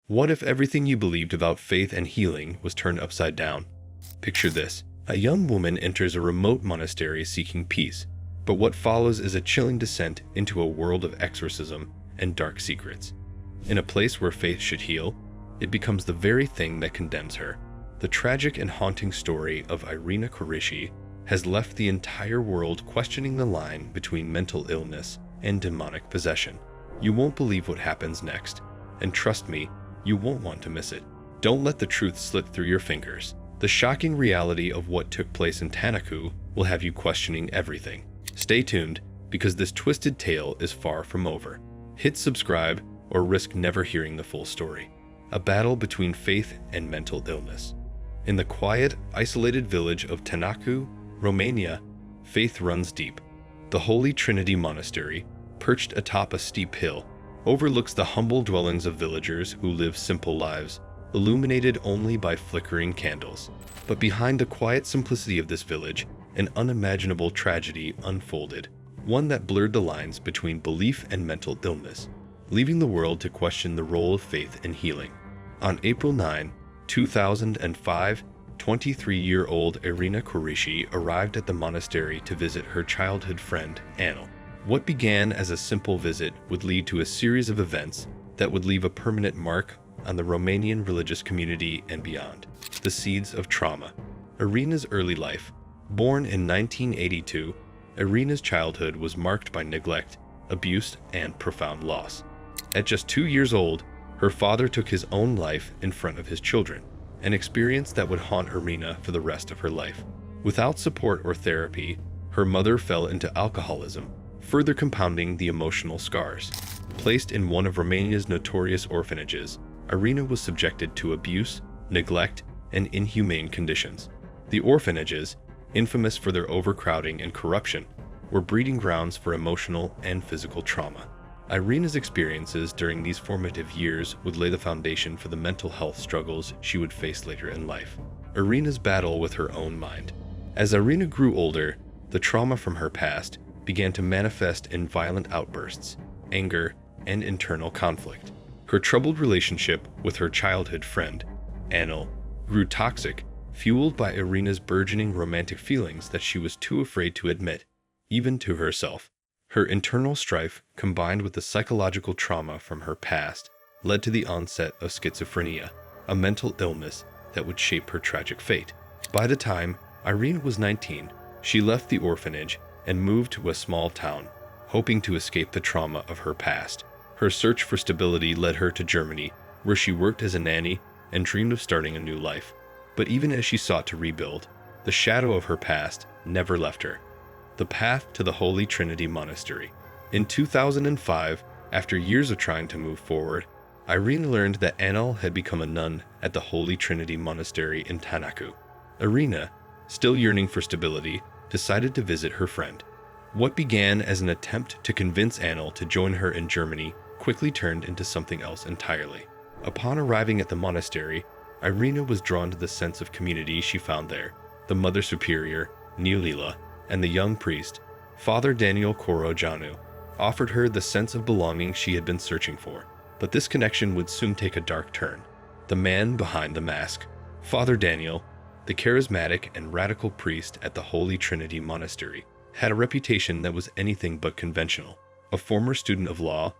What if everything you believed about faith and healing was turned upside down? Picture this. A young woman enters a remote monastery seeking peace, but what follows is a chilling descent into a world of exorcism and dark secrets. In a place where faith should heal, it becomes the very thing that condemns her. The tragic and haunting story of Irina Kurishi has left the entire world questioning the line between mental illness and demonic possession. You won't believe what happens next, and trust me, you won't want to miss it. Don't let the truth slip through your fingers. The shocking reality of what took place in Tanaku will have you questioning everything. Stay tuned, because this twisted tale is far from over. Hit subscribe or risk never hearing the full story. A battle between faith and mental illness. In the quiet, isolated village of Tanaku, Romania, faith runs deep. The Holy Trinity Monastery, perched atop a steep hill, overlooks the humble dwellings of villagers who live simple lives, illuminated only by flickering candles. But behind the quiet simplicity of this village, an unimaginable tragedy unfolded, one that blurred the lines between belief and mental illness, leaving the world to question the role of faith in healing. On April 9, 2005, 23-year-old Irina Kurishi arrived at the monastery to visit her childhood friend, Anil. What began as a simple visit would lead to a series of events that would leave a permanent mark on the Romanian religious community and beyond. The seeds of trauma. Irina's early life. Born in 1982, Irina's childhood was marked by neglect, abuse, and profound loss. At just 2 years old, her father took his own life in front of his children, an experience that would haunt Irina for the rest of her life. Without support or therapy, her mother fell into alcoholism, further compounding the emotional scars. Placed in one of Romania's notorious orphanages, Irina was subjected to abuse, neglect, and inhumane conditions. The orphanages, infamous for their overcrowding and corruption, were breeding grounds for emotional and physical trauma. Irina's experiences during these formative years would lay the foundation for the mental health struggles she would face later in life. Irina's battle with her own mind. As Irina grew older, the trauma from her past began to manifest in violent outbursts, anger, and internal conflict. Her troubled relationship with her childhood friend, Anil, grew toxic, fueled by Irina's burgeoning romantic feelings that she was too afraid to admit, even to herself. Her internal strife, combined with the psychological trauma from her past, led to the onset of schizophrenia, a mental illness that would shape her tragic fate. By the time Irina was 19, she left the orphanage and moved to a small town, hoping to escape the trauma of her past. Her search for stability led her to Germany, where she worked as a nanny and dreamed of starting a new life. But even as she sought to rebuild, the shadow of her past never left her. The path to the Holy Trinity Monastery. In 2005, after years of trying to move forward, Irina learned that Anil had become a nun at the Holy Trinity Monastery in Tanaku. Irina, still yearning for stability, decided to visit her friend. What began as an attempt to convince Anil to join her in Germany quickly turned into something else entirely. Upon arriving at the monastery, Irina was drawn to the sense of community she found there. The Mother Superior, Neulila, and the young priest, Father Daniel Korojanu, offered her the sense of belonging she had been searching for. But this connection would soon take a dark turn. The man behind the mask, Father Daniel, the charismatic and radical priest at the Holy Trinity Monastery, had a reputation that was anything but conventional. A former student of law,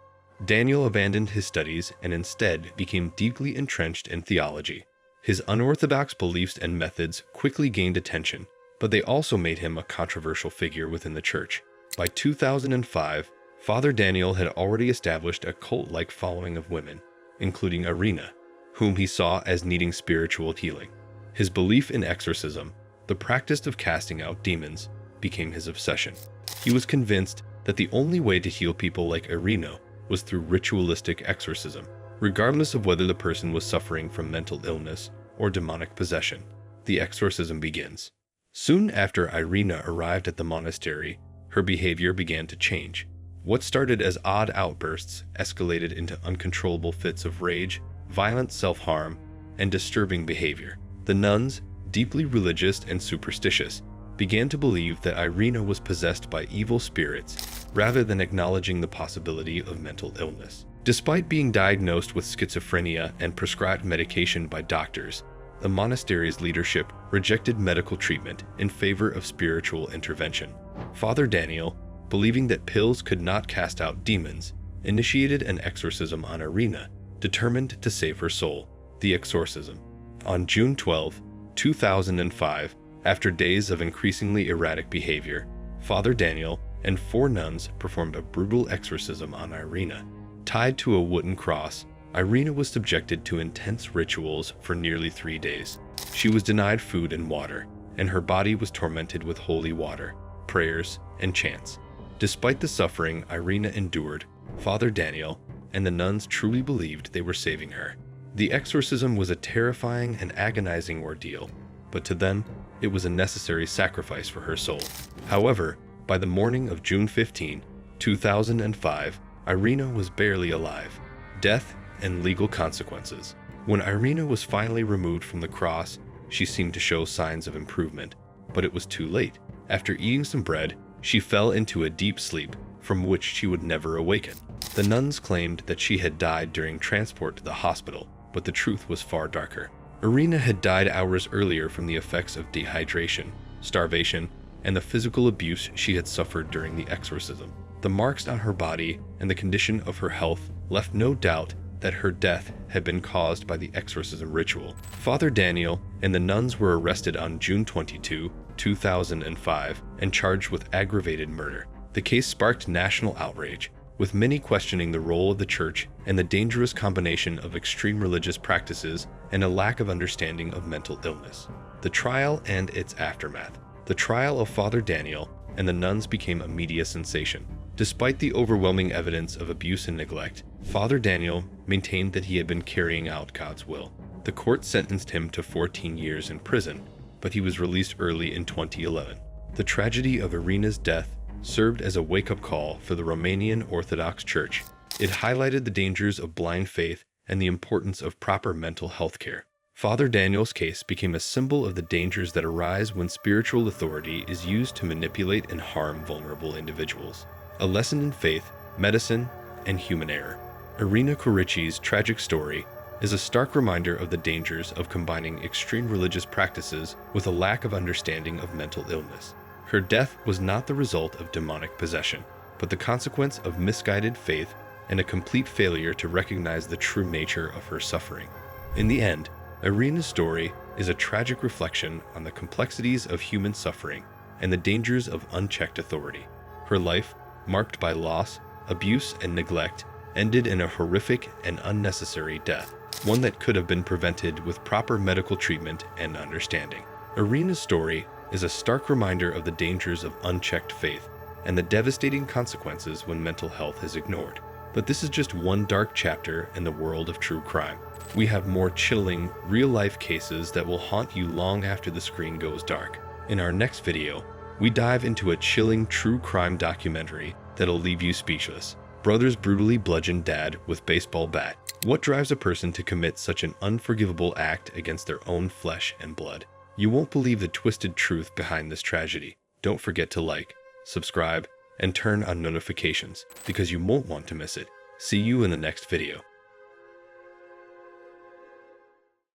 Daniel abandoned his studies and instead became deeply entrenched in theology. His unorthodox beliefs and methods quickly gained attention, but they also made him a controversial figure within the church. By 2005, Father Daniel had already established a cult-like following of women, including Irina, whom he saw as needing spiritual healing. His belief in exorcism, the practice of casting out demons, became his obsession. He was convinced that the only way to heal people like Irina was through ritualistic exorcism, regardless of whether the person was suffering from mental illness or demonic possession. The exorcism begins. Soon after Irina arrived at the monastery, her behavior began to change. What started as odd outbursts escalated into uncontrollable fits of rage, violent self-harm, and disturbing behavior. The nuns, deeply religious and superstitious, began to believe that Irina was possessed by evil spirits rather than acknowledging the possibility of mental illness. Despite being diagnosed with schizophrenia and prescribed medication by doctors, the monastery's leadership rejected medical treatment in favor of spiritual intervention. Father Daniel, believing that pills could not cast out demons, initiated an exorcism on Irina, determined to save her soul. The exorcism. On June 12, 2005, after days of increasingly erratic behavior, Father Daniel and 4 nuns performed a brutal exorcism on Irina. Tied to a wooden cross, Irina was subjected to intense rituals for nearly 3 days. She was denied food and water, and her body was tormented with holy water, prayers, and chants. Despite the suffering Irina endured, Father Daniel and the nuns truly believed they were saving her. The exorcism was a terrifying and agonizing ordeal, but to them, it was a necessary sacrifice for her soul. However, by the morning of June 15, 2005, Irina was barely alive. Death and legal consequences. When Irina was finally removed from the cross, she seemed to show signs of improvement, but it was too late. After eating some bread, she fell into a deep sleep from which she would never awaken. The nuns claimed that she had died during transport to the hospital, but the truth was far darker. Irina had died hours earlier from the effects of dehydration, starvation, and the physical abuse she had suffered during the exorcism. The marks on her body and the condition of her health left no doubt that her death had been caused by the exorcism ritual. Father Daniel and the nuns were arrested on June 22, 2005, and charged with aggravated murder. The case sparked national outrage, with many questioning the role of the church and the dangerous combination of extreme religious practices and a lack of understanding of mental illness. The trial and its aftermath. The trial of Father Daniel and the nuns became a media sensation. Despite the overwhelming evidence of abuse and neglect, Father Daniel maintained that he had been carrying out God's will. The court sentenced him to 14 years in prison, but he was released early in 2011. The tragedy of Irina's death served as a wake-up call for the Romanian Orthodox Church. It highlighted the dangers of blind faith and the importance of proper mental health care. Father Daniel's case became a symbol of the dangers that arise when spiritual authority is used to manipulate and harm vulnerable individuals. A lesson in faith, medicine, and human error. Irina Kurici's tragic story is a stark reminder of the dangers of combining extreme religious practices with a lack of understanding of mental illness. Her death was not the result of demonic possession, but the consequence of misguided faith and a complete failure to recognize the true nature of her suffering. In the end, Irina's story is a tragic reflection on the complexities of human suffering and the dangers of unchecked authority. Her life, marked by loss, abuse, and neglect, ended in a horrific and unnecessary death, one that could have been prevented with proper medical treatment and understanding. Irina's story is a stark reminder of the dangers of unchecked faith and the devastating consequences when mental health is ignored. But this is just one dark chapter in the world of true crime. We have more chilling, real-life cases that will haunt you long after the screen goes dark. In our next video, we dive into a chilling true crime documentary that'll leave you speechless. Brothers brutally bludgeon dad with baseball bat. What drives a person to commit such an unforgivable act against their own flesh and blood? You won't believe the twisted truth behind this tragedy. Don't forget to like, subscribe, and turn on notifications because you won't want to miss it. See you in the next video.